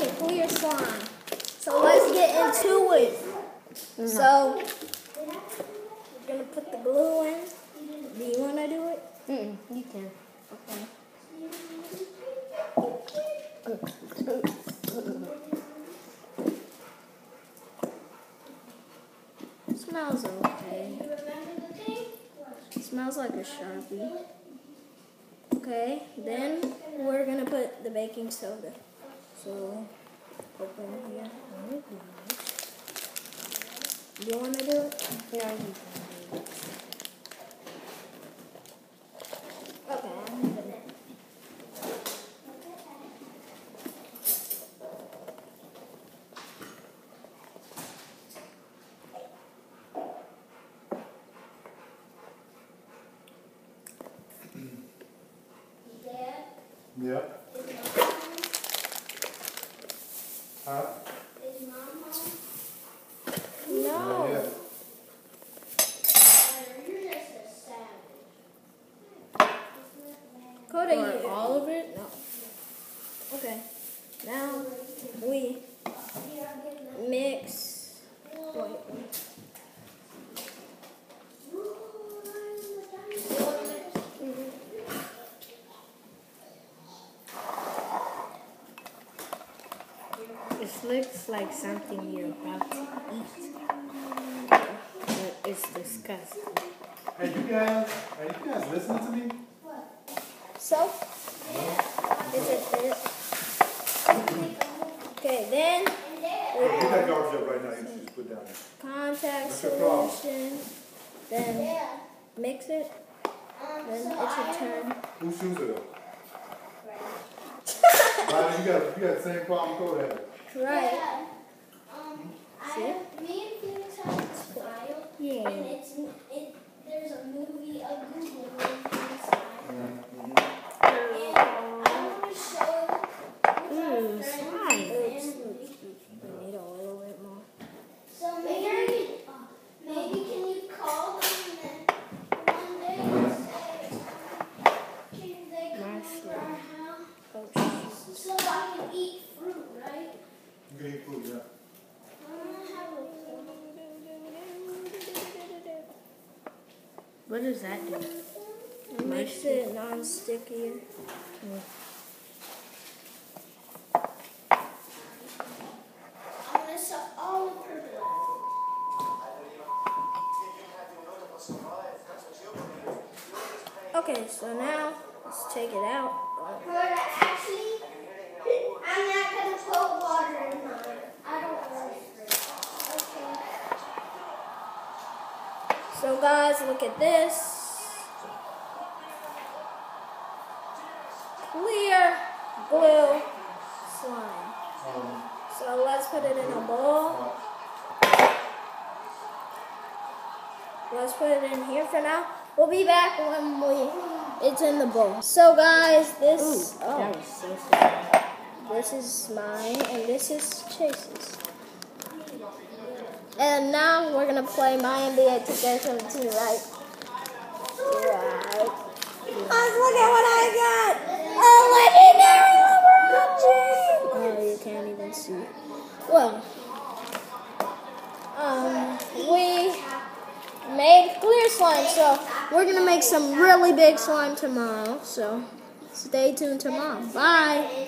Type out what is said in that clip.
make a clear slime. So let's get into it. So we're gonna put the glue in. Do you wanna do it? You can. Okay. Smells okay. Smells like a Sharpie. Okay, then we're gonna put the baking soda. So open here. Do you wanna do it? Yeah, you can. Okay, I'm moving it. Yeah. Huh? Is Mom home? Yeah. No. Yeah. You're just a savage. Coda, you all of it? No. Okay. Now we mix. Wait. It looks like something you're about to eat. But it's disgusting. Hey, you guys, are you guys listening to me? So, is it this? Okay, then Get that garbage up right now. You just put down there. contact What's your problem? solution. Then mix it. Then it's your turn. Whose shoes are those? Riley, you got the same problem Coda had. Right. Me and Felix have a smile, Yeah. and there's a movie, a Google movie inside. And I want to show Ooh, slime. I need a little bit more. So maybe can you call them and then one day and say, can they come over our house Oh, shoot. so I can eat fruit, right? You can eat food, yeah. I want to have a What does that do? It makes it non-stickier. I'm going to suck all the purple out. Okay, so now let's take it out. But actually, I'm not going to put water in mine. I don't want it. Okay. So guys, look at this. Clear glue slime. So let's put it in a bowl. Let's put it in here for now. We'll be back when it's in the bowl. So guys, this That was so sad. this is mine and this is Chase's. And now we're gonna play my NBA 2K17, right? Right. Guys, look at what I got! A legendary LeBron James! Oh, you can't even see. Well, we made clear slime, so we're gonna make some really big slime tomorrow. So stay tuned tomorrow. Bye.